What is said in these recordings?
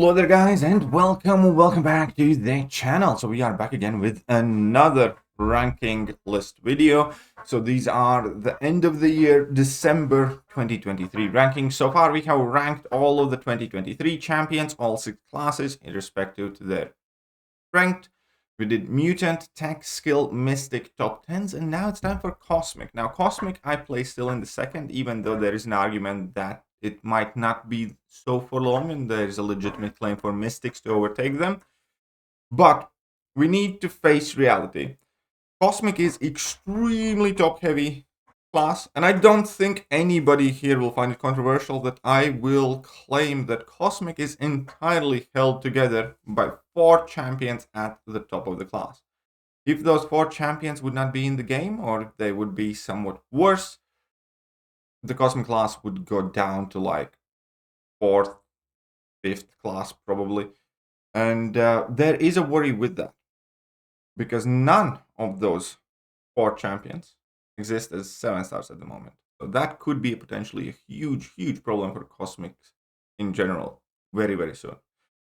Hello there guys, and welcome back to the channel. So we are back again with another ranking list video. So these are the end of the year December 2023 rankings. So far we have ranked all of the 2023 champions, all 6 classes in respective to their strength. We did mutant, tech, skill, mystic, top 10s, and now it's time for cosmic. Now cosmic I place still in the second, even though there is an argument that it might not be so for long, and there is a legitimate claim for mystics to overtake them. But we need to face reality. Cosmic is extremely top heavy class, and I don't think anybody here will find it controversial that I will claim that Cosmic is entirely held together by 4 champions at the top of the class. If those 4 champions would not be in the game, or if they would be somewhat worse, the Cosmic class would go down to like 4th, 5th class probably. And there is a worry with that, because none of those 4 champions exist as 7 stars at the moment. So that could be potentially a huge problem for Cosmics in general very soon.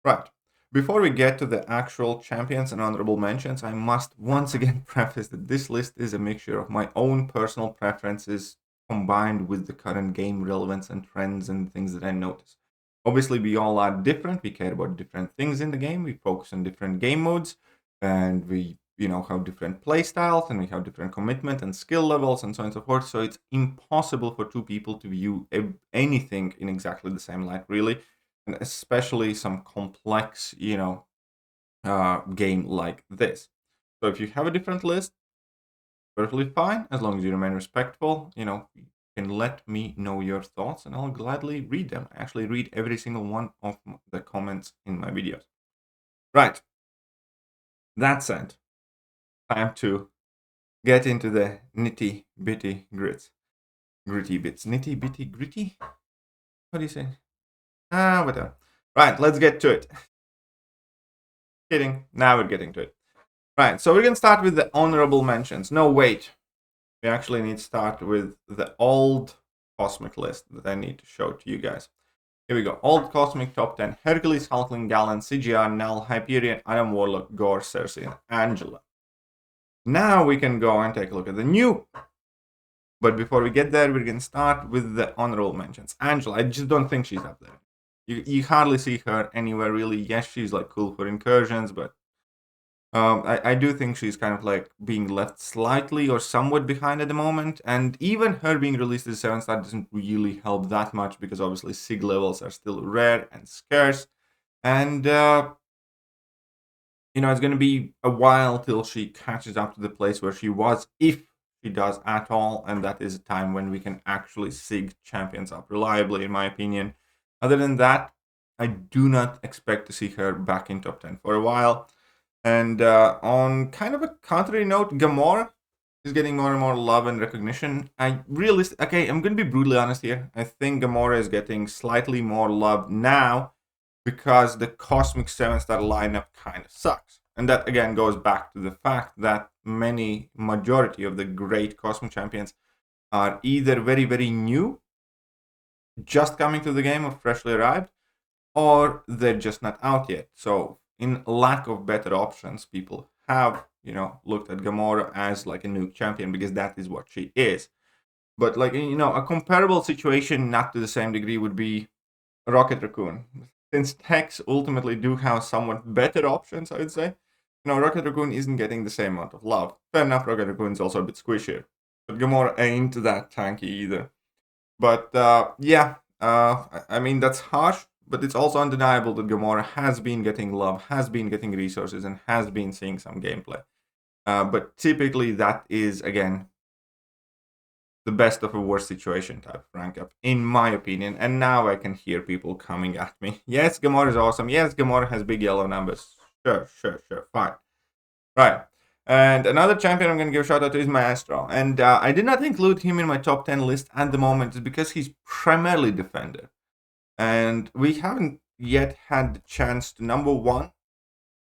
Right. Before we get to the actual champions and honorable mentions, I must once again preface that this list is a mixture of my own personal preferences combined with the current game relevance and trends and things that I notice. Obviously, we all are different. We care about different things in the game. We focus on different game modes, and we have different play styles, and we have different commitment and skill levels, and so on and so forth. So it's impossible for 2 people to view anything in exactly the same light, really, and especially some complex, game like this. So if you have a different list, perfectly fine, as long as you remain respectful. You can let me know your thoughts, and I'll gladly read them. I actually read every single one of the comments in my videos. Right. That said, time to get into the nitty bitty grits. Gritty bits. Nitty bitty gritty? What do you say? Whatever. Right, let's get to it. Kidding. Now we're getting to it. Right, so we're going to start with the honorable mentions. No, wait. We actually need to start with the old Cosmic list that I need to show to you guys. Here we go. Old Cosmic top 10. Hercules, Hulkling, Galen, CGR, Null, Hyperion, Adam Warlock, Gore, Cersei, and Angela. Now we can go and take a look at the new. But before we get there, we're going to start with the honorable mentions. Angela, I just don't think she's up there. You hardly see her anywhere, really. Yes, she's like cool for incursions, but I do think she's kind of like being left slightly or somewhat behind at the moment. And even her being released as 7-star doesn't really help that much, because obviously SIG levels are still rare and scarce. And, it's going to be a while till she catches up to the place where she was, if she does at all. And that is a time when we can actually SIG champions up reliably, in my opinion. Other than that, I do not expect to see her back in top 10 for a while. And on kind of a contrary note, Gamora is getting more and more love and recognition. I'm going to be brutally honest here. I think Gamora is getting slightly more love now because the Cosmic 7-star lineup kind of sucks. And that again goes back to the fact that majority of the great Cosmic champions are either very new, just coming to the game or freshly arrived, or they're just not out yet. So in lack of better options, people have, looked at Gamora as like a nuke champion, because that is what she is. But like, a comparable situation, not to the same degree, would be Rocket Raccoon. Since techs ultimately do have somewhat better options, I would say, Rocket Raccoon isn't getting the same amount of love. Fair enough, Rocket Raccoon is also a bit squishier, but Gamora ain't that tanky either. But I mean, that's harsh. But it's also undeniable that Gamora has been getting love, has been getting resources, and has been seeing some gameplay. But typically that is, again, the best of a worst situation type of rank up, in my opinion. And now I can hear people coming at me. Yes, Gamora is awesome. Yes, Gamora has big yellow numbers. Sure, fine. Right. And another champion I'm going to give a shout out to is Maestro. And I did not include him in my top 10 list at the moment because he's primarily defender. And we haven't yet had the chance to, number one,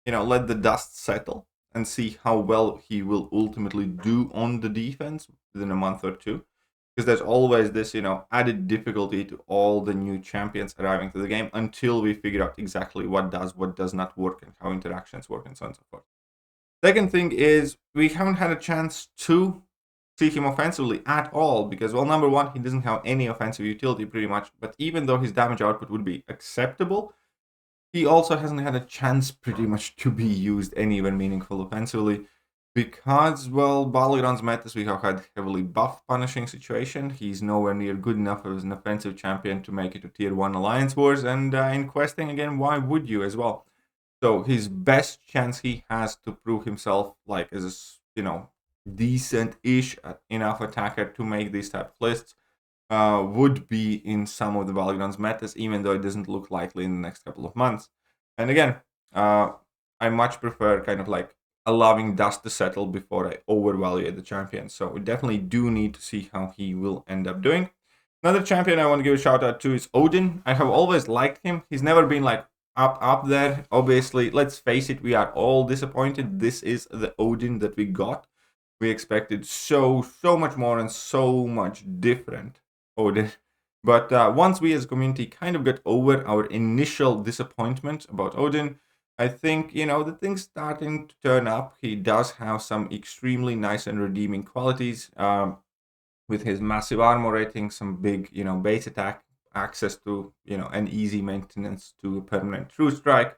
let the dust settle and see how well he will ultimately do on the defense within a month or two. because there's always this, added difficulty to all the new champions arriving to the game until we figure out exactly what does not work, and how interactions work, and so on and so forth. Second thing is, we haven't had a chance to see him offensively at all, because, well, number one, he doesn't have any offensive utility pretty much, but even though his damage output would be acceptable, he also hasn't had a chance pretty much to be used anywhere meaningful offensively, because, well, Battlegrounds metas we have had heavily buff punishing situation. He's nowhere near good enough as an offensive champion to make it to tier 1 Alliance Wars, and in questing again, why would you as well? So his best chance he has to prove himself like as a, decent-ish enough attacker to make these type of lists would be in some of the Battlegrounds metas, even though it doesn't look likely in the next couple of months. And again, I much prefer kind of like allowing dust to settle before I overvalue the champion. So we definitely do need to see how he will end up doing. Another champion I want to give a shout out to is Odin. I have always liked him. He's never been like up there. Obviously, let's face it, we are all disappointed. This is the Odin that we got. We expected so much more and so much different Odin. But once we as a community kind of got over our initial disappointment about Odin, I think, the thing's starting to turn up. He does have some extremely nice and redeeming qualities with his massive armor rating, some big, base attack, access to, an easy maintenance to a permanent true strike.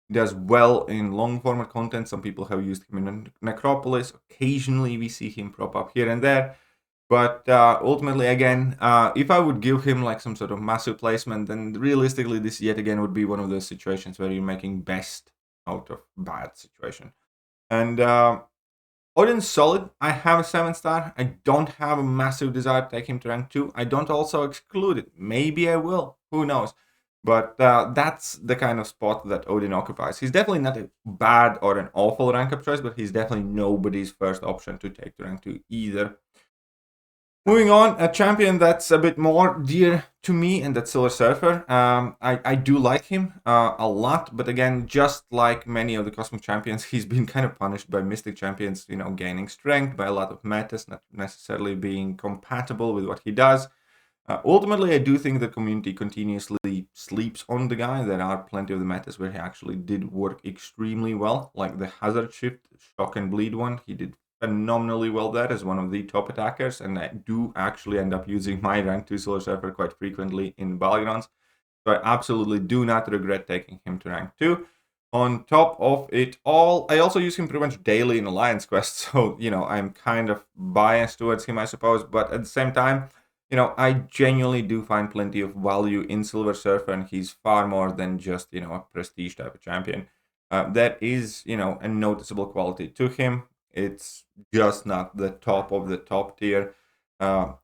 He does well in long format content. Some people have used him in Necropolis. Occasionally we see him prop up here and there. But ultimately, again, if I would give him like some sort of massive placement, then realistically this yet again would be one of those situations where you're making best out of bad situation. And Odin's solid. I have a 7-star. I don't have a massive desire to take him to rank 2. I don't also exclude it. Maybe I will. Who knows? But that's the kind of spot that Odin occupies. He's definitely not a bad or an awful rank up choice, but he's definitely nobody's first option to take to rank 2 either. Moving on, a champion that's a bit more dear to me, and that's Silver Surfer. I do like him a lot, but again, just like many of the Cosmic Champions, he's been kind of punished by Mystic Champions, gaining strength, by a lot of metas not necessarily being compatible with what he does. Ultimately, I do think the community continuously sleeps on the guy. There are plenty of the metas where he actually did work extremely well, like the Hazard Shift, Shock and Bleed one. He did phenomenally well there as one of the top attackers, and I do actually end up using my rank 2 Silver Surfer quite frequently in Battlegrounds. So I absolutely do not regret taking him to rank 2. On top of it all, I also use him pretty much daily in Alliance quests, so, I'm kind of biased towards him, I suppose, but at the same time, I genuinely do find plenty of value in Silver Surfer, and he's far more than just, a prestige type of champion. There is, a noticeable quality to him. It's just not the top of the top tier,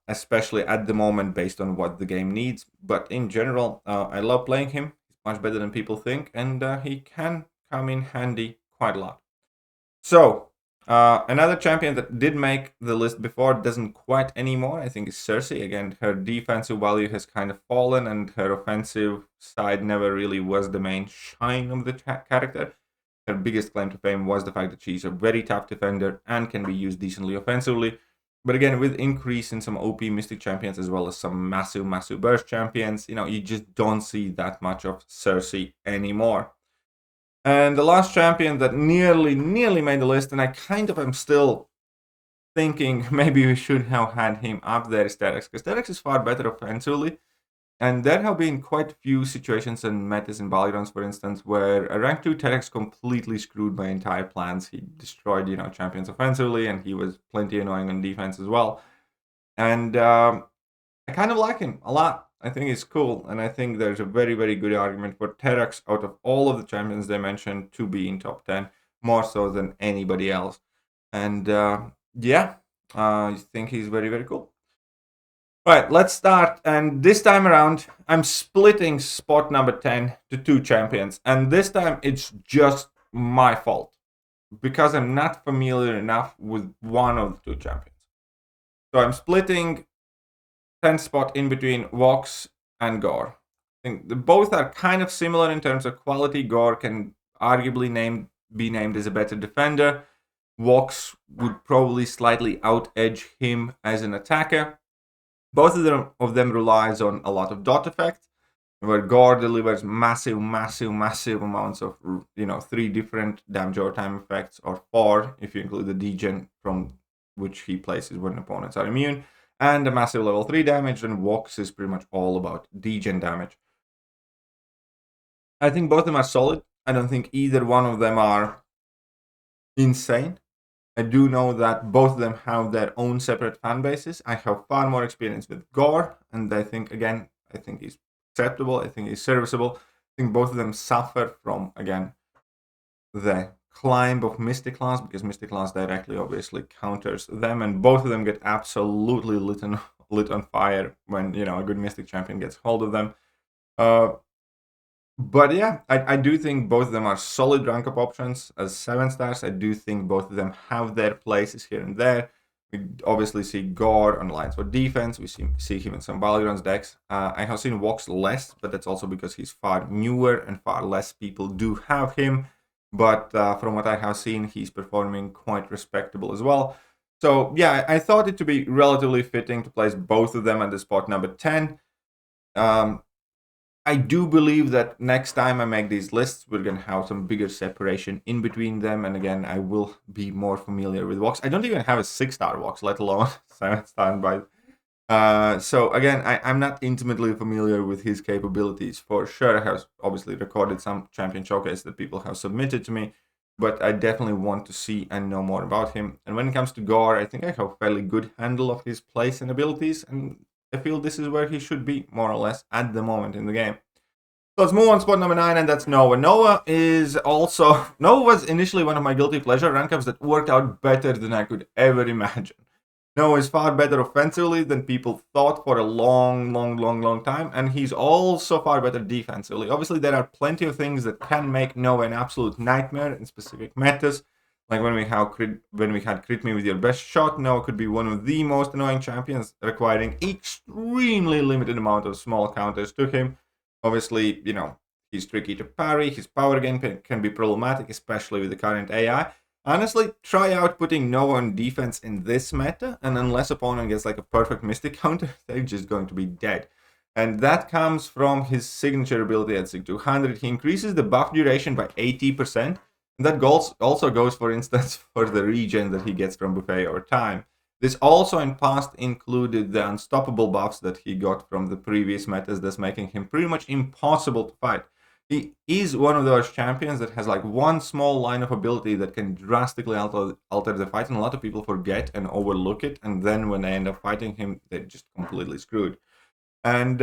especially at the moment based on what the game needs. But in general, I love playing him. He's much better than people think, and he can come in handy quite a lot. So, another champion that did make the list before, doesn't quite anymore, I think is Cersei. Again, her defensive value has kind of fallen, and her offensive side never really was the main shine of the character. Her biggest claim to fame was the fact that she's a very tough defender and can be used decently offensively. But again, with increase in some OP Mystic champions as well as some massive burst champions, you just don't see that much of Cersei anymore. And the last champion that nearly made the list, and I kind of am still thinking maybe we should have had him up there, is Terex, because Terex is far better offensively. And there have been quite a few situations and metas in Battlegrounds, for instance, where a rank 2 Terex completely screwed my entire plans. He destroyed, champions offensively, and he was plenty annoying on defense as well. And I kind of like him a lot. I think he's cool, and I think there's a very, very good argument for Terex out of all of the champions they mentioned to be in top 10, more so than anybody else. And I think he's very, very cool. All right, let's start. And this time around, I'm splitting spot number 10 to 2 champions. And this time, it's just my fault, because I'm not familiar enough with one of the 2 champions. So I'm splitting 10th spot in between Vox and Gore. I think both are kind of similar in terms of quality. Gore can arguably be named as a better defender. Vox would probably slightly out-edge him as an attacker. Both of them relies on a lot of dot effects, where Gore delivers massive amounts of, 3 different damage over time effects, or 4 if you include the degen from which he places when opponents are immune, and a massive level 3 damage. And Vox is pretty much all about degen damage. I think both of them are solid. I don't think either one of them are insane. I do know that both of them have their own separate fan bases. I have far more experience with Gore, and I think he's acceptable. I think he's serviceable. I think both of them suffer from, again, the climb of Mystic Class, because Mystic Class directly obviously counters them, and both of them get absolutely lit on fire when, a good Mystic champion gets hold of them. But yeah, I do think both of them are solid rank up options as 7 stars. I do think both of them have their places here and there. We obviously see Gore on Alliance for Defense. We see him in some Battlegrounds decks. I have seen Vox less, but that's also because he's far newer and far less people do have him. But from what I have seen, he's performing quite respectable as well. So yeah, I thought it to be relatively fitting to place both of them at the spot number 10. I do believe that next time I make these lists, we're going to have some bigger separation in between them. And again, I will be more familiar with Vox. I don't even have a 6-star Vox, let alone 7-star by. So again, I'm not intimately familiar with his capabilities for sure. I have obviously recorded some champion showcase that people have submitted to me, but I definitely want to see and know more about him. And when it comes to Gore, I think I have a fairly good handle of his place and abilities, and I feel this is where he should be, more or less, at the moment in the game. So let's move on to spot number 9, and that's Nova. Nova was initially one of my guilty pleasure rank ups that worked out better than I could ever imagine. Nova is far better offensively than people thought for a long time, and he's also far better defensively. Obviously, there are plenty of things that can make Nova an absolute nightmare in specific metas. Like when we had crit me with your best shot, Nova could be one of the most annoying champions, requiring extremely limited amount of small counters to him. Obviously, he's tricky to parry, his power gain can be problematic, especially with the current AI. Honestly, try out putting Nova on defense in this meta, and unless opponent gets like a perfect Mystic counter, they're just going to be dead. And that comes from his signature ability at Sig 200. He increases the buff duration by 80%. And that also goes, for instance, for the regen that he gets from Buffet over time. This also in past included the unstoppable buffs that he got from the previous metas, thus making him pretty much impossible to fight. He is one of those champions that has like one small line of ability that can drastically alter the fight, and a lot of people forget and overlook it, and then when they end up fighting him, they're just completely screwed. And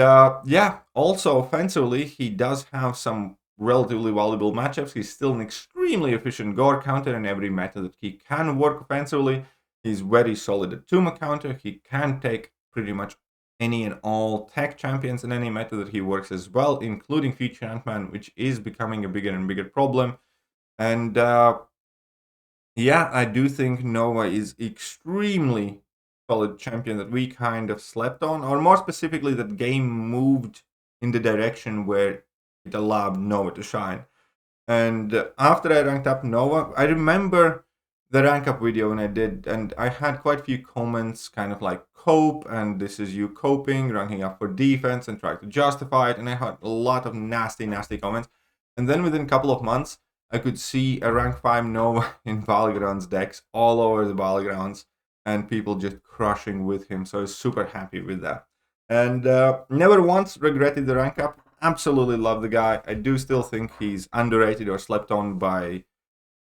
also offensively, he does have some relatively valuable matchups. He's still an extremely efficient Gore counter in every meta that he can work offensively. He's very solid at Tuma counter. He can take pretty much any and all tech champions in any meta that he works as well, including Future Ant-Man, which is becoming a bigger and bigger problem. And I do think Nova is extremely solid champion that we kind of slept on, or more specifically, that game moved in the direction where it allowed Nova to shine. And after I ranked up Nova, I remember the rank up video when I did, and I had quite a few comments, kind of like cope, and this is you coping, ranking up for defense, and try to justify it. And I had a lot of nasty comments. And then within a couple of months, I could see a rank 5 Nova in Battlegrounds decks all over the Battlegrounds, and people just crushing with him. So I was super happy with that. And never once regretted the rank up. Absolutely love the guy. I do still think he's underrated or slept on by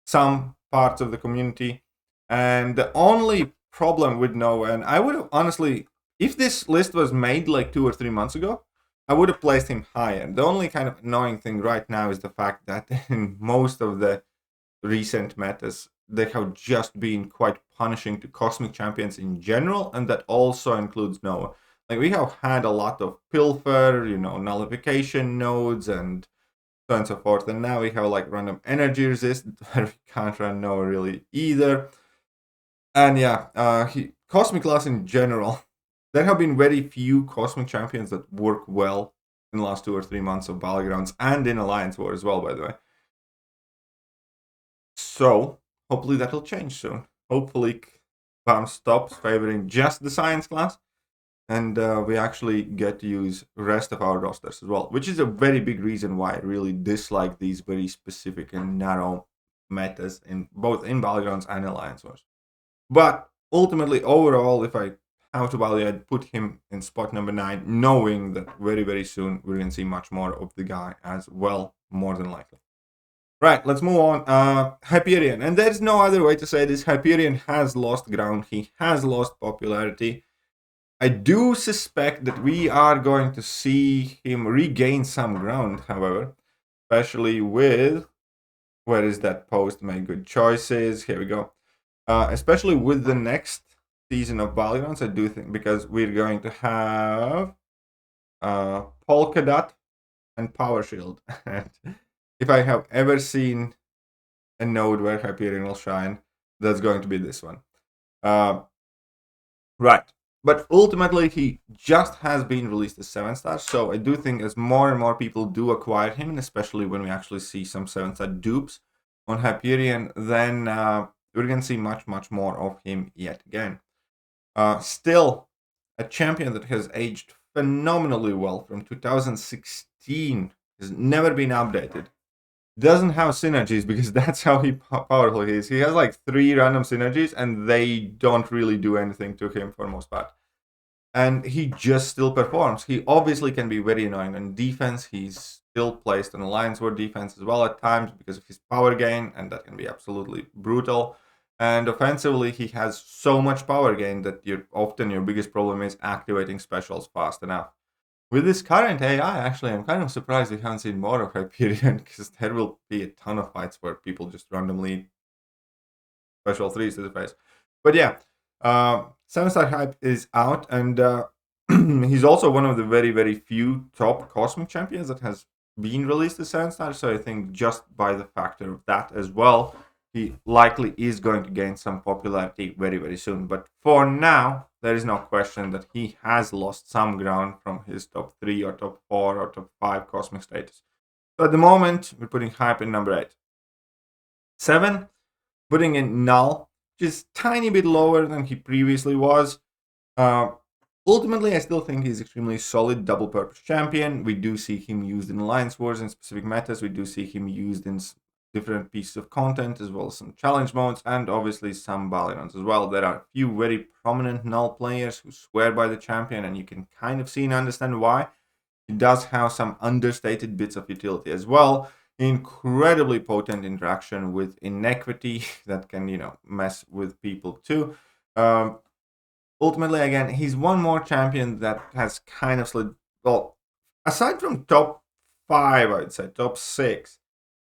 some parts of the community. And the only problem with Nova, and I would have honestly, if this list was made like 2 or 3 months ago, I would have placed him higher. The only kind of annoying thing right now is the fact that in most of the recent metas, they have just been quite punishing to Cosmic Champions in general, and that also includes Nova. Like, we have had a lot of pilfer, nullification nodes, and so on and so forth. And now we have like random energy resist where we can't run Nova really either. And Cosmic class in general, there have been very few Cosmic champions that work well in the last 2 or 3 months of Battlegrounds and in Alliance War as well, by the way. So hopefully that will change soon. Hopefully BAM stops favoring just the Science class, and we actually get to use rest of our rosters as well, which is a very big reason why I really dislike these very specific and narrow metas in both in Battlegrounds and Alliance Wars. But ultimately, overall, if I have to value, I'd put him in spot number 9, knowing that very, very soon we're going to see much more of the guy as well, more than likely. Right, let's move on. Hyperion. And there's no other way to say this. Hyperion has lost ground. He has lost popularity. I do suspect that we are going to see him regain some ground, however, especially with... Where is that post? Make good choices. Here we go. Especially with the next season of Battlegrounds, I do think, because we're going to have Polka Dot and Power Shield. And if I have ever seen a node where Hyperion will shine, that's going to be this one. Right. But ultimately, he just has been released as 7-star, so I do think as more and more people do acquire him, and especially when we actually see some 7-star dupes on Hyperion, then we're going to see much, much more of him yet again. Still, a champion that has aged phenomenally well from 2016, has never been updated. Doesn't have synergies because that's how powerful he is. He has like 3 random synergies and they don't really do anything to him for the most part. And he just still performs. He obviously can be very annoying on defense. He's still placed on Alliance War defense as well at times because of his power gain, and that can be absolutely brutal. And offensively, he has so much power gain that often your biggest problem is activating specials fast enough. With this current AI, actually, I'm kind of surprised we haven't seen more of Hyperion, because there will be a ton of fights where people just randomly special 3s to the face. But yeah, 7-star hype is out, and he's also one of the very, very few top Cosmic champions that has been released as 7-star, so I think just by the factor of that as well, he likely is going to gain some popularity very, very soon. But for now, there is no question that he has lost some ground from his top 3 or top 4 or top 5 Cosmic status. So at the moment, we're putting hype in number 8. 7, putting in Null, which is tiny bit lower than he previously was. Ultimately, I still think he's extremely solid double purpose champion. We do see him used in Alliance Wars in specific metas. We do see him used in different pieces of content, as well as some challenge modes, and obviously some Battlegrounds as well. There are a few very prominent Null players who swear by the champion, and you can kind of see and understand why. He does have some understated bits of utility as well. Incredibly potent interaction with Inequity that can, mess with people too. Ultimately, again, he's one more champion that has kind of slid. Well, aside from top 5, I would say, top 6,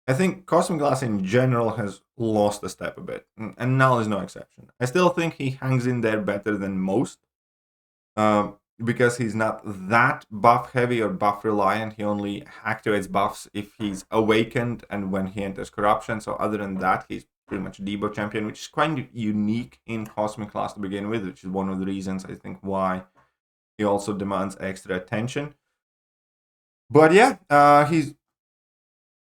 I think Cosmic Glass in general has lost a step a bit, and Null is no exception. I still think he hangs in there better than most, because he's not that buff heavy or buff reliant. He only activates buffs if he's awakened and when he enters corruption. So other than that, he's pretty much a debuff champion, which is quite unique in Cosmic Class to begin with, which is one of the reasons I think why he also demands extra attention. But yeah, he's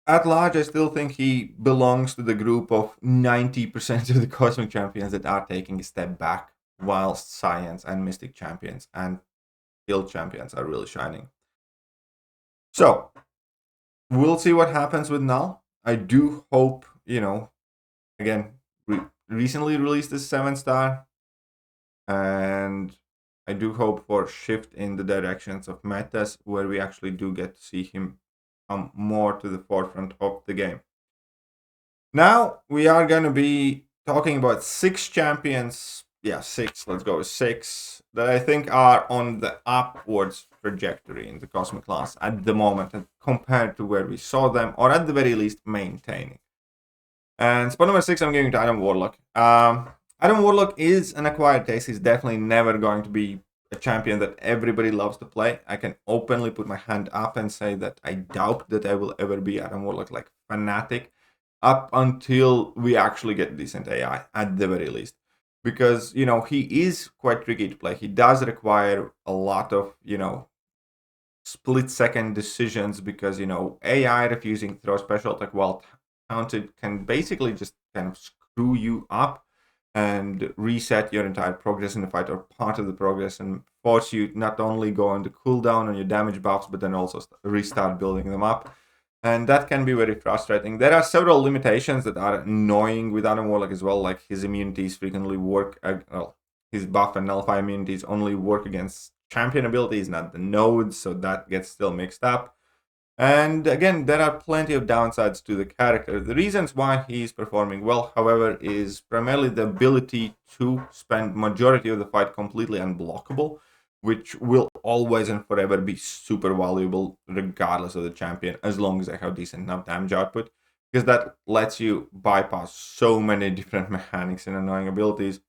at large. I still think he belongs to the group of 90% of the Cosmic champions that are taking a step back, whilst Science and Mystic champions and Guild champions are really shining. So we'll see what happens with Null. I do hope, again, recently released as 7-star, and I do hope for a shift in the directions of metas where we actually do get to see him come more to the forefront of the game. Now we are going to be talking about 6 champions. Yeah, 6. Let's go with 6 that I think are on the upwards trajectory in the Cosmic Class at the moment, and compared to where we saw them, or at the very least maintaining. And spot number 6, I'm giving to Adam Warlock. Adam Warlock is an acquired taste. He's definitely never going to be a champion that everybody loves to play. I can openly put my hand up and say that I doubt that I will ever be Adam Warlock like fanatic, up until we actually get decent AI at the very least. Because, he is quite tricky to play. He does require a lot of, split-second decisions because, AI refusing throw special attack while counted can basically just kind of screw you up. and reset your entire progress in the fight or part of the progress and force you not only go on the cooldown on your damage buffs, but then also restart building them up. And that can be very frustrating. There are several limitations that are annoying with Adam Warlock as well, like his immunities frequently work, his buff and nullify immunities only work against champion abilities, not the nodes, so that gets still mixed up. And again, there are plenty of downsides to the character. The reasons why he's performing well, however, is primarily the ability to spend majority of the fight completely unblockable, which will always and forever be super valuable regardless of the champion, as long as they have decent enough damage output, because that lets you bypass so many different mechanics and annoying abilities.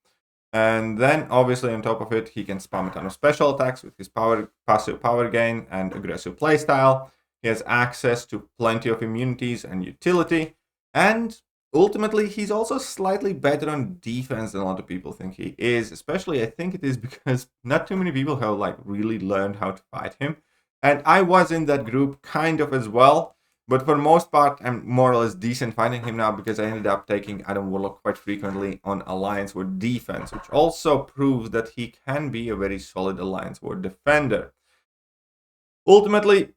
And then, obviously, on top of it, he can spam a ton of special attacks with his passive power gain and aggressive playstyle. He has access to plenty of immunities and utility. And ultimately, he's also slightly better on defense than a lot of people think he is. Especially, I think it is because not too many people have really learned how to fight him. And I was in that group kind of as well. But for the most part, I'm more or less decent fighting him now because I ended up taking Adam Warlock quite frequently on Alliance War defense, which also proves that he can be a very solid Alliance War defender. Ultimately,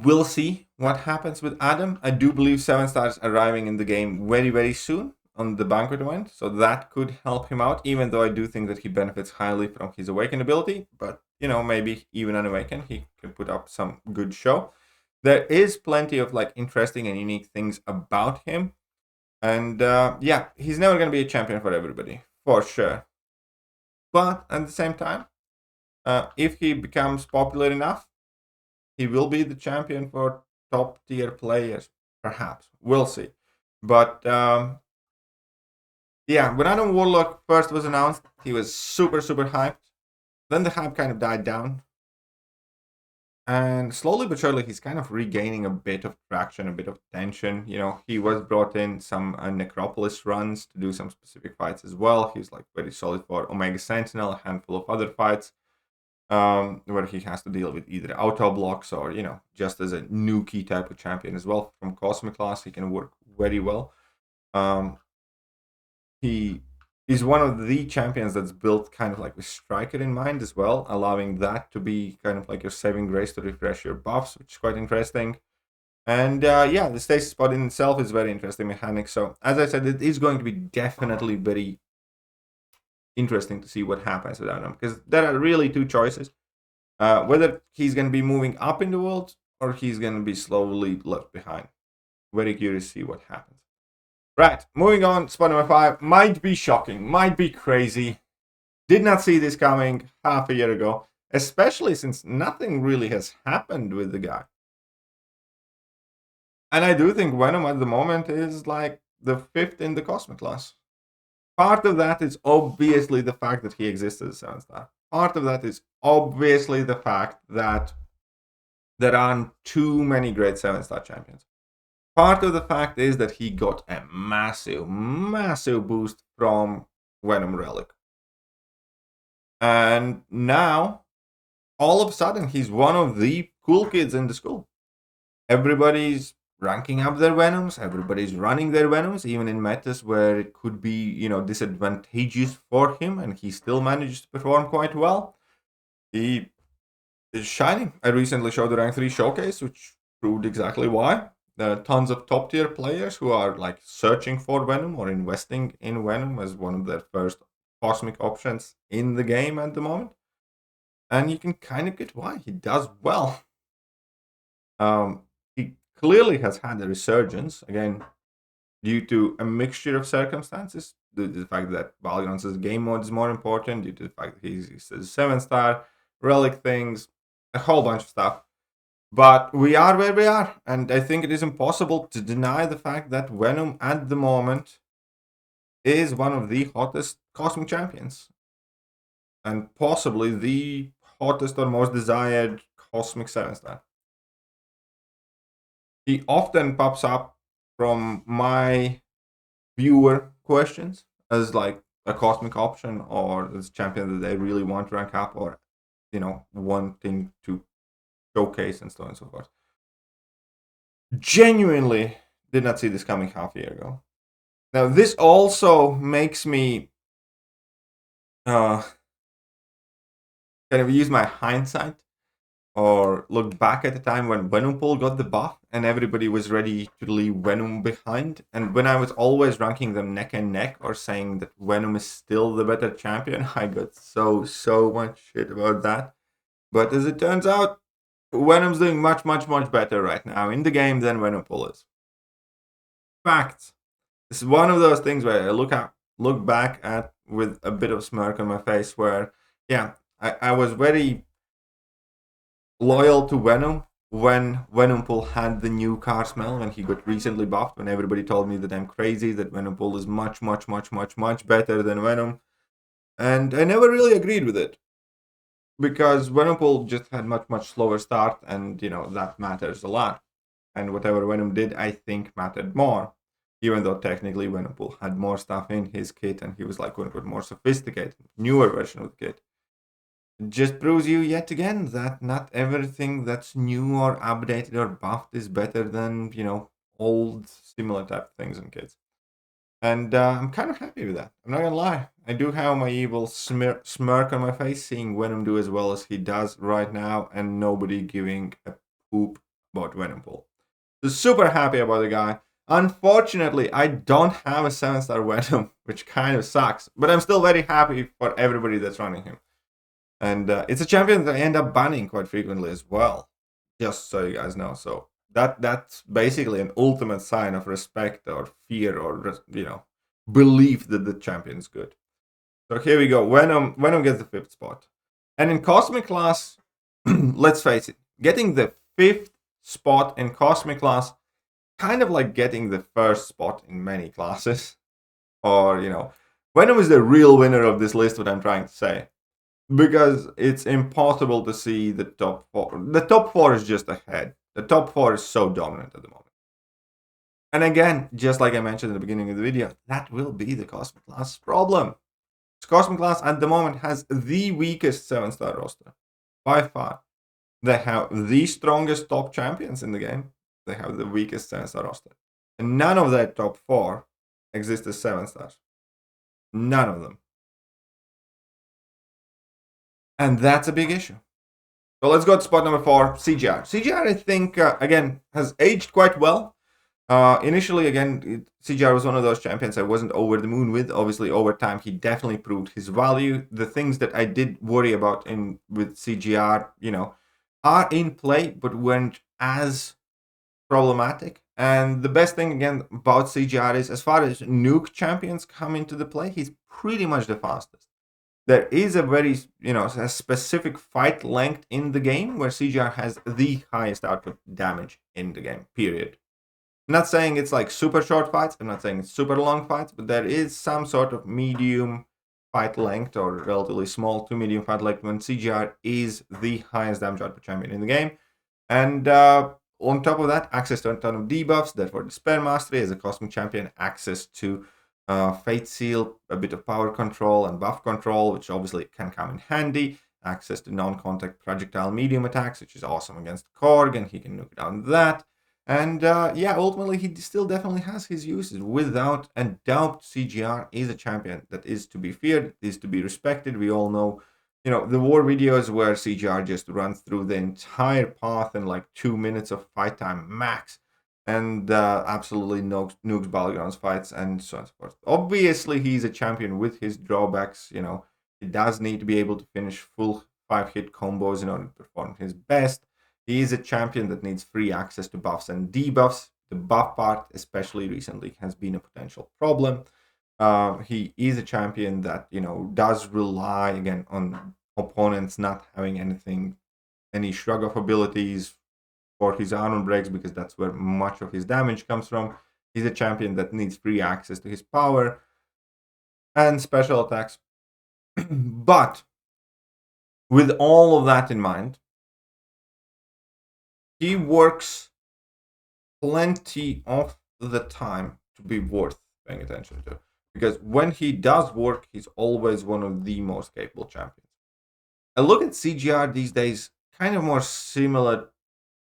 we'll see what happens with Adam. I do believe 7 stars arriving in the game very, very soon on the Banquet event, so that could help him out, even though I do think that he benefits highly from his Awaken ability. But, maybe even on Awaken, he can put up some good show. There is plenty of interesting and unique things about him. And yeah, he's never going to be a champion for everybody, for sure. But at the same time, if he becomes popular enough, he will be the champion for top tier players, perhaps. We'll see. But yeah, when Adam Warlock first was announced, he was super, super hyped. Then the hype kind of died down. And slowly but surely, he's kind of regaining a bit of traction, a bit of attention. He was brought in some Necropolis runs to do some specific fights as well. He's very solid for Omega Sentinel, a handful of other fights. Where he has to deal with either auto blocks or, just as a nuke type of champion as well. From Cosmic class, he can work very well. He is one of the champions that's built kind of with Striker in mind as well, allowing that to be kind of your saving grace to refresh your buffs, which is quite interesting. And yeah, the stasis spot in itself is very interesting mechanic. So as I said, it is going to be definitely very interesting to see what happens with Adam, because there are really two choices. Whether he's going to be moving up in the world or he's going to be slowly left behind. Very curious to see what happens. Right, moving on, spot number 5. Might be shocking, might be crazy. Did not see this coming half a year ago, especially since nothing really has happened with the guy. And I do think Venom at the moment is the 5th in the Cosmic class. Part of that is obviously the fact that he exists as a 7-star. Part of that is obviously the fact that there aren't too many great 7-star champions. Part of the fact is that he got a massive, massive boost from Venom Relic. And now, all of a sudden, he's one of the cool kids in the school. Everybody's ranking up their Venoms, everybody's running their Venoms, even in metas where it could be, disadvantageous for him, and he still manages to perform quite well. He is shining. I recently showed the rank 3 showcase, which proved exactly why. There are tons of top tier players who are searching for Venom or investing in Venom as one of their first cosmic options in the game at the moment. And you can kind of get why. He does well. He clearly has had a resurgence, again, due to a mixture of circumstances. Due to the fact that Valgron's game mode is more important, due to the fact that he's a 7-star, relic things, a whole bunch of stuff. But we are where we are, and I think it is impossible to deny the fact that Venom at the moment is one of the hottest cosmic champions. And possibly the hottest or most desired cosmic 7-star. He often pops up from my viewer questions as a cosmic option or as a champion that they really want to rank up or, wanting to showcase and so on and so forth. Genuinely did not see this coming half a year ago. Now, this also makes me kind of use my hindsight or look back at the time when Venompool got the buff and everybody was ready to leave Venom behind. And when I was always ranking them neck and neck or saying that Venom is still the better champion, I got so much shit about that. But as it turns out, Venom's doing much better right now in the game than Venompool is. Facts. This is one of those things where I look back at with a bit of smirk on my face where, yeah, I was very loyal to Venom when Venompool had the new car smell, when he got recently buffed, when everybody told me that I'm crazy, that Venompool is much better than Venom. And I never really agreed with it. Because Venompool just had much slower start, and that matters a lot. And whatever Venom did, I think mattered more. Even though technically Venompool had more stuff in his kit and he was like more sophisticated, newer version of the kit. It just proves you yet again that not everything that's new or updated or buffed is better than, old similar type of things in kits. And I'm kind of happy with that. I'm not gonna lie. I do have my evil smirk on my face seeing Venom do as well as he does right now and nobody giving a poop about Venompool. So super happy about the guy. Unfortunately, I don't have a 7-star Venom, which kind of sucks. But I'm still very happy for everybody that's running him. And it's a champion that I end up banning quite frequently as well. Just so you guys know. So that's basically an ultimate sign of respect or fear or belief that the champion's good. So here we go. Venom gets the 5th spot. And in Cosmic class, let's face it, getting the 5th spot in Cosmic class, kind of like getting the 1st spot in many classes. Or, Venom is the real winner of this list, what I'm trying to say. Because it's impossible to see the top 4. The top 4 is just ahead. The top 4 is so dominant at the moment. And again, just like I mentioned at the beginning of the video, that will be the Cosmic class problem. Cosmic class at the moment has the weakest 7-star roster. By far. They have the strongest top champions in the game. They have the weakest 7-star roster. And none of their top 4 exist as 7 stars. None of them. And that's a big issue. So let's go to spot number 4, CGR. CGR, I think, again, has aged quite well. Initially, again, CGR was one of those champions I wasn't over the moon with. Obviously, over time, he definitely proved his value. The things that I did worry about with CGR, are in play, but weren't as problematic. And the best thing, again, about CGR is, as far as nuke champions come into the play, he's pretty much the fastest. There is a very, a specific fight length in the game where CGR has the highest output damage in the game, period. I'm not saying it's like super short fights, I'm not saying it's super long fights, but there is some sort of medium fight length or relatively small to medium fight length when CGR is the highest damage output champion in the game. And on top of that, access to a ton of debuffs, therefore Despair Mastery as a Cosmic Champion, access to Fate Seal, a bit of power control and buff control, which obviously can come in handy. Access to non-contact projectile medium attacks, which is awesome against Korg, and he can nuke down that. And ultimately he still definitely has his uses. Without a doubt, CGR is a champion that is to be feared, is to be respected. We all know, the war videos where CGR just runs through the entire path in like 2 minutes of fight time max. And absolutely nukes Battlegrounds fights and so on and so forth. Obviously, he's a champion with his drawbacks. He does need to be able to finish full 5-hit combos in order to perform his best. He is a champion that needs free access to buffs and debuffs. The buff part, especially recently, has been a potential problem. He is a champion that, does rely, again, on opponents not having any shrug of abilities for his armor breaks, because that's where much of his damage comes from. He's a champion that needs free access to his power and special attacks. But with all of that in mind, he works plenty of the time to be worth paying attention to. Because when he does work, he's always one of the most capable champions. I look at CGR these days kind of more similar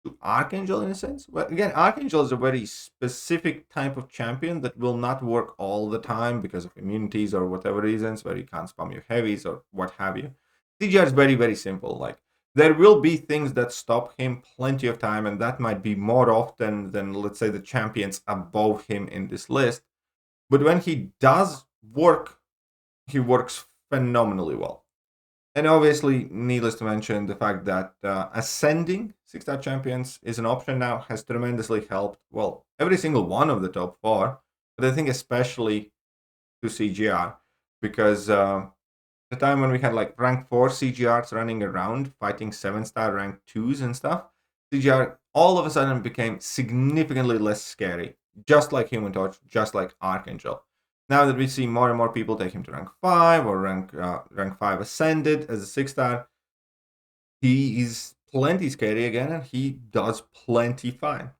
to Archangel in a sense. But again, Archangel is a very specific type of champion that will not work all the time because of immunities or whatever reasons, where you can't spam your heavies or what have you. CGR is very, very simple. Like, there will be things that stop him plenty of time, and that might be more often than, let's say, the champions above him in this list. But when he does work, he works phenomenally well. And obviously, needless to mention, the fact that ascending 6-star champions is an option now has tremendously helped, well, every single one of the top 4, but I think especially to CGR, because the time when we had like rank 4 CGRs running around, fighting 7-star rank 2s and stuff, CGR all of a sudden became significantly less scary, just like Human Torch, just like Archangel. Now that we see more and more people take him to rank 5 or rank 5 ascended as a 6-star, he is plenty scary again, and he does plenty fine.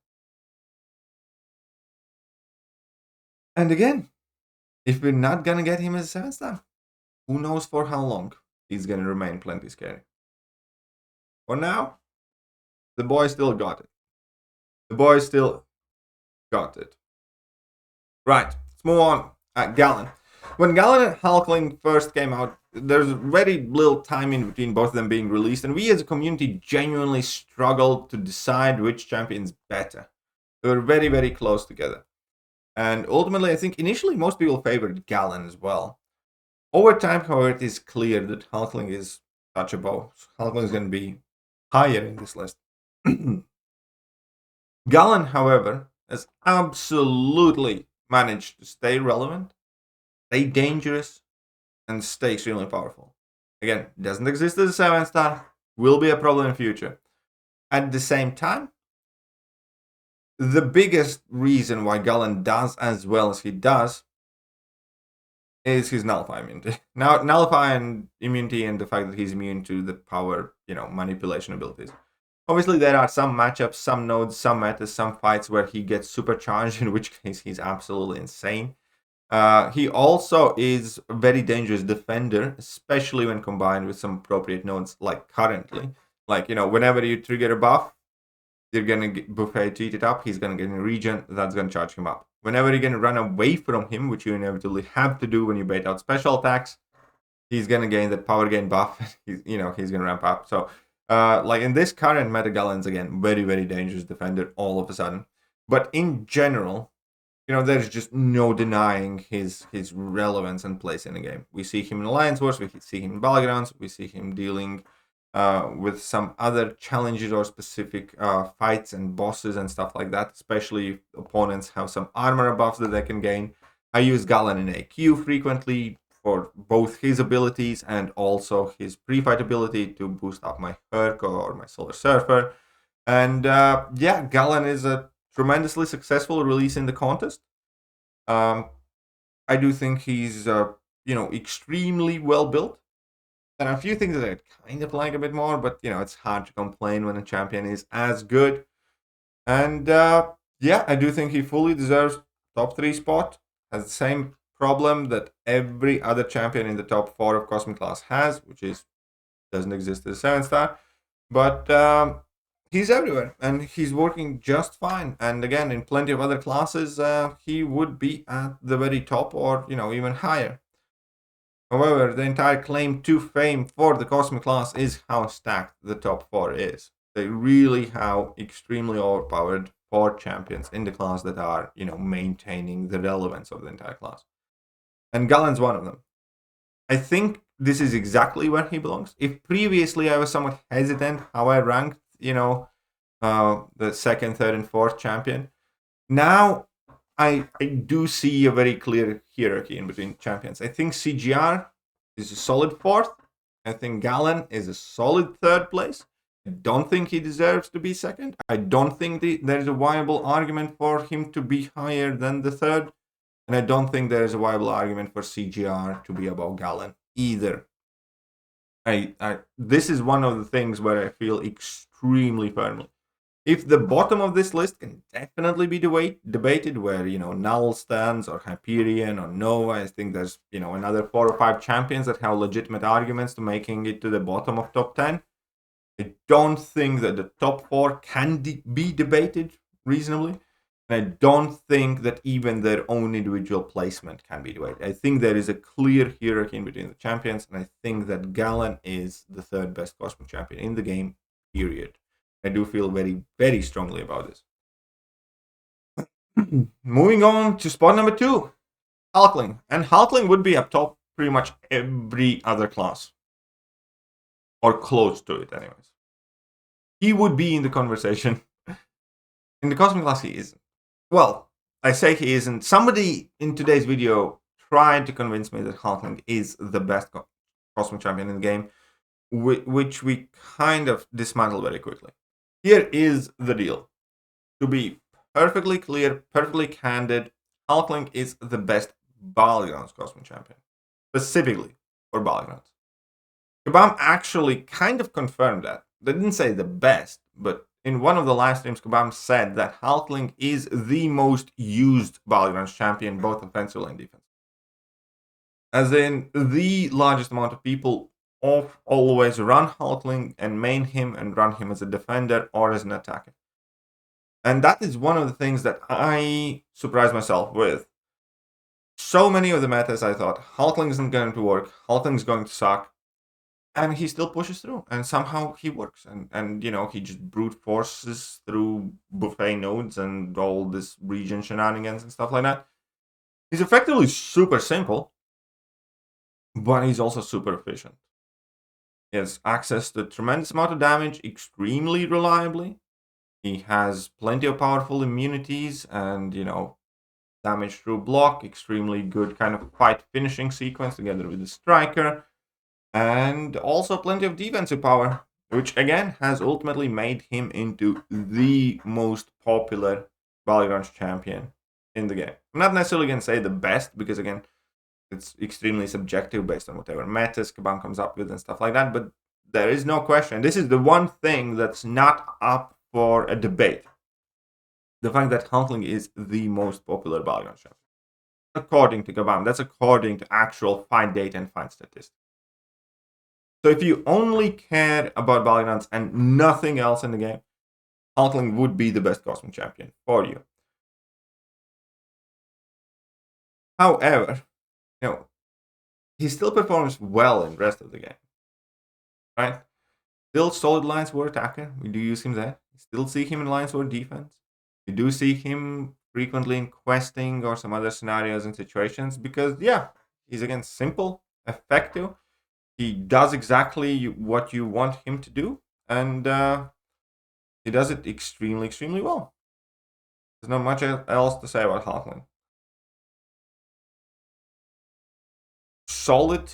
And again, if we're not gonna get him as a 7-star, who knows for how long he's gonna remain plenty scary. For now, the boy still got it. The boy still got it. Right, let's move on. Gallon. When Gallon and Hulkling first came out, there's very little time in between both of them being released, and we as a community genuinely struggled to decide which champion's better. They were very, very close together. And ultimately, I think initially most people favored Gallon as well. Over time, however, it is clear that Hulkling is touchable. Hulkling is going to be higher in this list. Gallon, however, has absolutely managed to stay relevant, stay dangerous, and stay extremely powerful. Again, doesn't exist as a 7-star, will be a problem in future. At the same time, the biggest reason why Gallon does as well as he does is his Nullify immunity. Now, Nullify and immunity and the fact that he's immune to the power, manipulation abilities. Obviously, there are some matchups, some nodes, some metas, some fights where he gets supercharged, in which case he's absolutely insane. He also is a very dangerous defender, especially when combined with some appropriate nodes, like currently. Like, whenever you trigger a buff, you're going to buffet cheat it up, he's going to get a regen, that's going to charge him up. Whenever you're going to run away from him, which you inevitably have to do when you bait out special attacks, he's going to gain that power gain buff. He's going to ramp up. So, like in this current meta, Gallon's again very, very dangerous defender all of a sudden. But in general, there's just no denying his relevance and place in the game. We see him in Alliance Wars, we see him in Battlegrounds, we see him dealing with some other challenges or specific fights and bosses and stuff like that, especially if opponents have some armor buffs that they can gain. I use Gallon in AQ frequently for both his abilities and also his pre-fight ability to boost up my Herc or my Solar Surfer. And Gallon is a tremendously successful release in the contest. I do think he's extremely well built. There are a few things that I kind of like a bit more, but it's hard to complain when a champion is as good. And I do think he fully deserves top 3 spot. Has the same problem that every other champion in the top 4 of Cosmic class has, which is doesn't exist as a 7-star. But he's everywhere, and he's working just fine. And again, in plenty of other classes, he would be at the very top or, even higher. However, the entire claim to fame for the Cosmic class is how stacked the top 4 is. They really have extremely overpowered 4 champions in the class that are, maintaining the relevance of the entire class. And Gallon's one of them. I think this is exactly where he belongs. If previously I was somewhat hesitant how I ranked, the 2nd, 3rd, and 4th champion, now I do see a very clear hierarchy in between champions. I think CGR is a solid 4th. I think Gallon is a solid 3rd place. I don't think he deserves to be 2nd. I don't think there's a viable argument for him to be higher than the 3rd. And I don't think there's a viable argument for CGR to be above Gallon either. This is one of the things where I feel extremely firmly. If the bottom of this list can definitely be debated, where Null stands, or Hyperion, or Nova, I think there's another 4 or 5 champions that have legitimate arguments to making it to the bottom of top 10. I don't think that the top 4 can be debated reasonably. And I don't think that even their own individual placement can be debated. I think there is a clear hierarchy in between the champions, and I think that Galen is the 3rd best Cosmic Champion in the game, period. I do feel very, very strongly about this. Moving on to spot number 2, Hulkling. And Hulkling would be up top pretty much every other class. Or close to it, anyways. He would be in the conversation. In the Cosmic class, he isn't. Well, I say he isn't. Somebody in today's video tried to convince me that Hulkling is the best Cosmic Champion in the game, which we kind of dismantled very quickly. Here is the deal. To be perfectly clear, perfectly candid, Hulkling is the best Battlegrounds Cosmic Champion. Specifically for Battlegrounds. Kabam actually kind of confirmed that. They didn't say the best, but in one of the live streams, Kabam said that Hulkling is the most used Battlegrounds champion, both offensively and defensively. As in, the largest amount of people always run Hulkling and main him and run him as a defender or as an attacker. And that is one of the things that I surprised myself with. So many of the metas I thought, Hulkling isn't going to work, Hulkling's going to suck. And he still pushes through, and somehow he works. And you know, he just brute forces through buffet nodes and all this region shenanigans and stuff like that. He's effectively super simple, but he's also super efficient. He has access to a tremendous amount of damage extremely reliably. He has plenty of powerful immunities and, you know, damage through block, extremely good kind of fight finishing sequence together with the striker. And also plenty of defensive power, which again has ultimately made him into the most popular Battlegrounds champion in the game. I'm not necessarily going to say the best, because again, it's extremely subjective based on whatever metas Kabam comes up with and stuff like that, but there is no question. This is the one thing that's not up for a debate. The fact that Hulkling is the most popular Battlegrounds champion. According to Kabam, that's according to actual fight data and fight statistics. So if you only care about Battlegrounds and nothing else in the game, Hulkling would be the best Cosmic Champion for you. However, you know, he still performs well in the rest of the game. Right? Still solid Lines War attacker. We do use him there. We still see him in Lines War defense. We do see him frequently in questing or some other scenarios and situations because, yeah, he's again simple, effective. He does exactly what you want him to do, and he does it extremely, extremely well. There's not much else to say about Hulkling. Solid,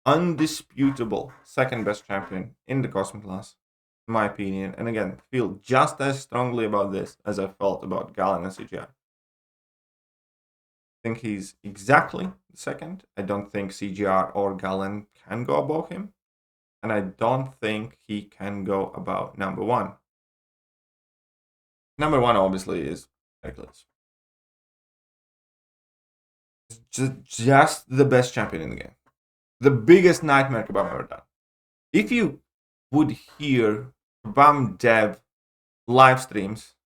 undisputable second best champion in the Cosmic class, in my opinion. And again, feel just as strongly about this as I felt about Galen and CGI. I think he's exactly the second. I don't think CGR or Galen can go above him. And I don't think he can go above number 1. Number 1 obviously is Hercules. Just the best champion in the game. The biggest nightmare Kabam ever done. If you would hear Kabam dev live streams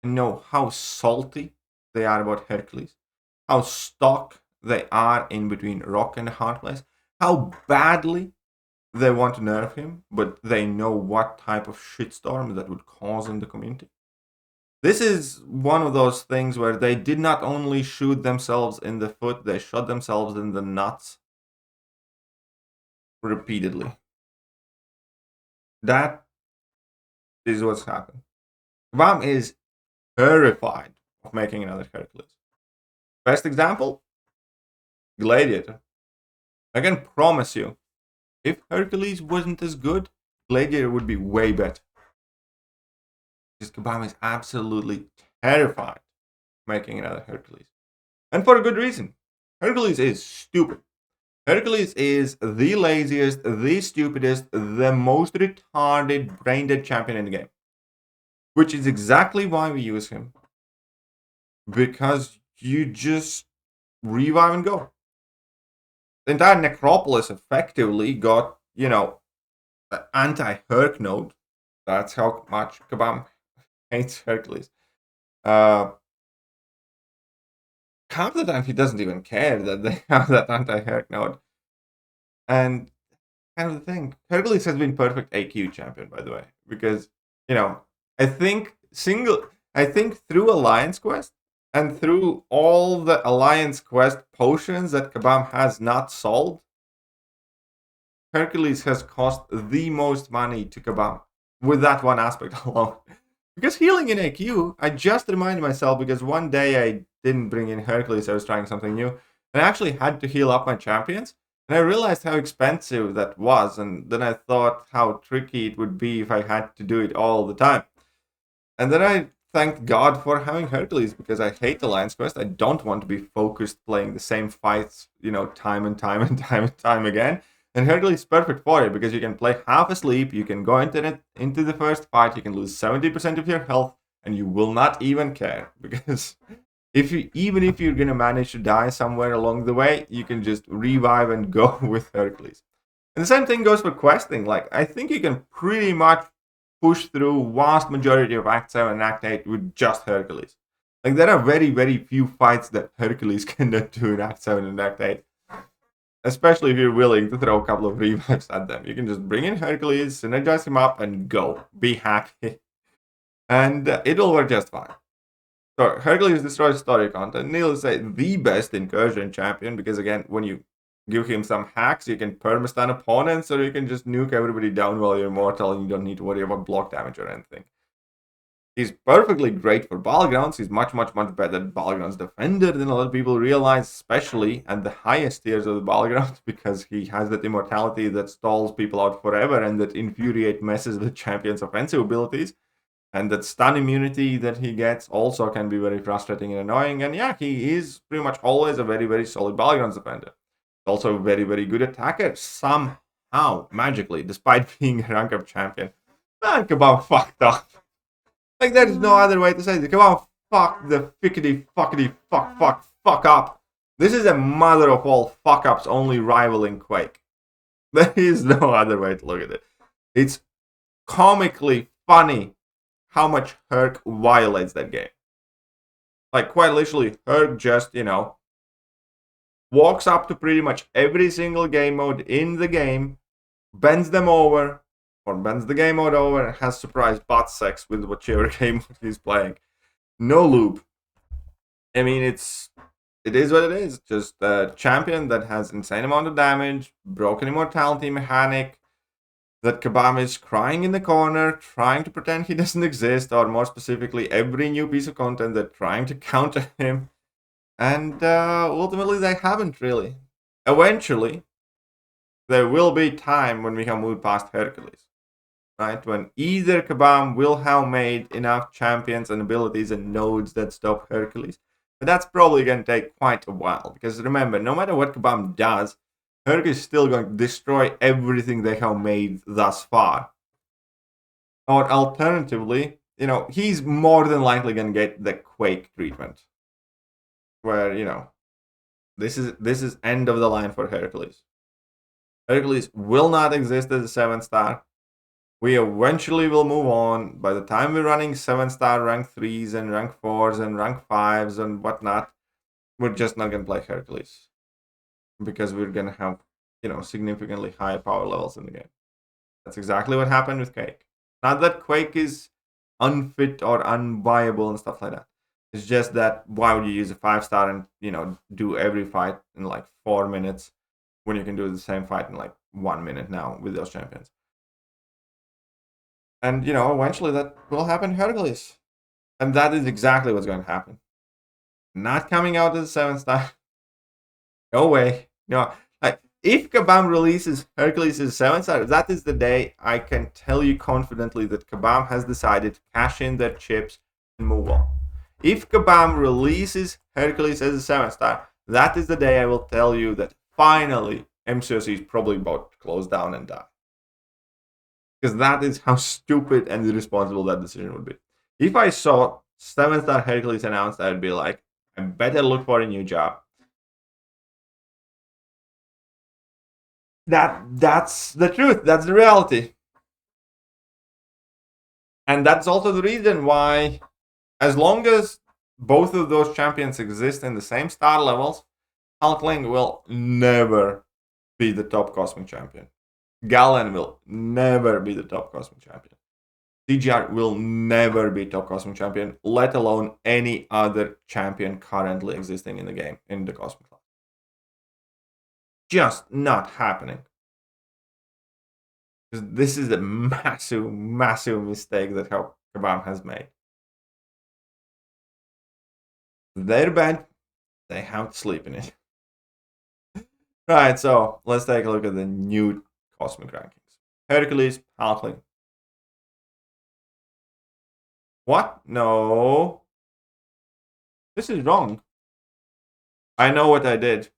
and know how salty they are about Hercules, how stuck they are in between rock and a hard place, how badly they want to nerf him, but they know what type of shitstorm that would cause in the community. This is one of those things where they did not only shoot themselves in the foot, they shot themselves in the nuts repeatedly. That is what's happened. Kabam is terrified of making another Hercules. Best example? Gladiator. I can promise you, if Hercules wasn't as good, Gladiator would be way better. Because Kabam is absolutely terrified of making another Hercules. And for a good reason. Hercules is stupid. Hercules is the laziest, the stupidest, the most retarded, brain-dead champion in the game. Which is exactly why we use him. Because you just revive and go. The entire necropolis effectively got, you know, anti-Herc node. That's how much Kabam hates Hercules. Half the time he doesn't even care that they have that anti-Herc node. And kind of the thing, Hercules has been perfect AQ champion, by the way, because, I think through Alliance Quest and through all the Alliance Quest potions that Kabam has not solved, Hercules has cost the most money to Kabam with that one aspect alone. Because healing in AQ, I just reminded myself because one day I didn't bring in Hercules, I was trying something new, and I actually had to heal up my champions. And I realized how expensive that was, and then I thought how tricky it would be if I had to do it all the time. And then I thanked God for having Hercules, because I hate Alliance Quest. I don't want to be focused playing the same fights, time and time and time and time again. And Hercules is perfect for it, because you can play half asleep, you can go into the first fight, you can lose 70% of your health, and you will not even care, because even if you're gonna manage to die somewhere along the way, you can just revive and go with Hercules. And the same thing goes for questing. Like, I think you can pretty much push through vast majority of Act 7 and Act 8 with just Hercules. Like, there are very, very few fights that Hercules cannot do in Act 7 and Act 8. Especially if you're willing to throw a couple of revives at them. You can just bring in Hercules, synergize him up, and go. Be happy. And it'll work just fine. So, Hercules destroys story content. Needless to say, the best incursion champion, because again, when you give him some hacks, you can perma-stun opponents, or you can just nuke everybody down while you're mortal and you don't need to worry about block damage or anything. He's perfectly great for Battlegrounds. He's much, much, much better Battlegrounds defender than a lot of people realize, especially at the highest tiers of the Battlegrounds, because he has that immortality that stalls people out forever and that infuriate messes with champions' offensive abilities. And that stun immunity that he gets also can be very frustrating and annoying. And yeah, he is pretty much always a very, very solid Battlegrounds defender. Also a very, very good attacker, somehow, magically, despite being a rank-up champion. Man, Kabam fucked up. Like, there's no other way to say it. Come on, fuck the fuckity fuck up. This is a mother of all fuck ups, only rivaling Quake. There is no other way to look at it. It's comically funny how much Herc violates that game. Like, quite literally, Herc just, walks up to pretty much every single game mode in the game, bends them over, or bends the game mode over, and has surprise butt sex with whichever game mode he's playing. No loop. I mean, it is what it is. Just a champion that has insane amount of damage, broken immortality mechanic, that Kabam is crying in the corner, trying to pretend he doesn't exist, or more specifically, every new piece of content they're trying to counter him. And ultimately, they haven't really. Eventually, there will be time when we can move past Hercules. Right? When either Kabam will have made enough champions and abilities and nodes that stop Hercules. But that's probably going to take quite a while. Because remember, no matter what Kabam does, Herc is still going to destroy everything they have made thus far. Or alternatively, he's more than likely going to get the Quake treatment. Where, this is end of the line for Hercules. Hercules will not exist as a 7-star. We eventually will move on. By the time we're running 7-star rank 3s and rank 4s and rank 5s and whatnot, we're just not going to play Hercules. Because we're going to have, significantly higher power levels in the game. That's exactly what happened with Quake. Not that Quake is unfit or unviable and stuff like that. It's just that why would you use a 5-star and, do every fight in like 4 minutes when you can do the same fight in like 1 minute now with those champions? And, eventually that will happen to Hercules. And that is exactly what's going to happen. Not coming out as a 7-star. No way. Like, if Kabam releases Hercules as a 7-star, that is the day I can tell you confidently that Kabam has decided to cash in their chips and move on. If Kabam releases Hercules as a 7-star, that is the day I will tell you that finally MCOC is probably about to close down and die. Because that is how stupid and irresponsible that decision would be. If I saw 7-star Hercules announced, I'd be like, I better look for a new job. That's the truth. That's the reality. And that's also the reason why, as long as both of those champions exist in the same star levels, Hulkling will never be the top Cosmic Champion. Galen will never be the top Cosmic Champion. CGR will never be top Cosmic Champion, let alone any other champion currently existing in the game, in the Cosmic class. Just not happening. This is a massive, massive mistake that Kabam has made. Their bed, they have to sleep in it. Right, so let's take a look at the new Cosmic rankings. Hercules, Hulkling. What? No. This is wrong. I know what I did.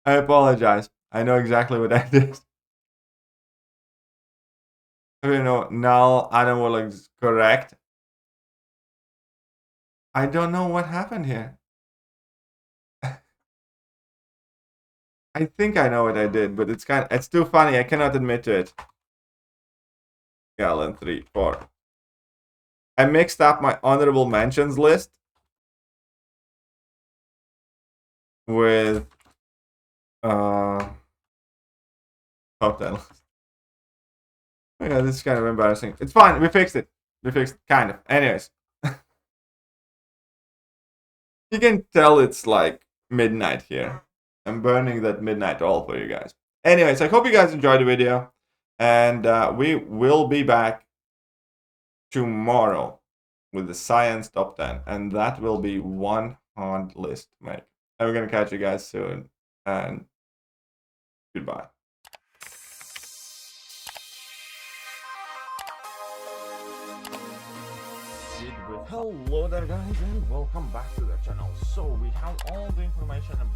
I apologize. I know exactly what I did. Okay, no, Null, Adam was correct. I don't know what happened here. I think I know what I did, but it's too funny. I cannot admit to it. Galen 3, 4. I mixed up my honorable mentions list with top 10 list. Yeah, this is kind of embarrassing. It's fine. We fixed it. Kind of. Anyways. You can tell it's like midnight here. I'm burning that midnight oil for you guys. Anyways, I hope you guys enjoyed the video. And we will be back tomorrow with the science top 10. And that will be one hard list to make. And we're going to catch you guys soon. And goodbye. Hello there guys and welcome back to the channel. So we have all the information about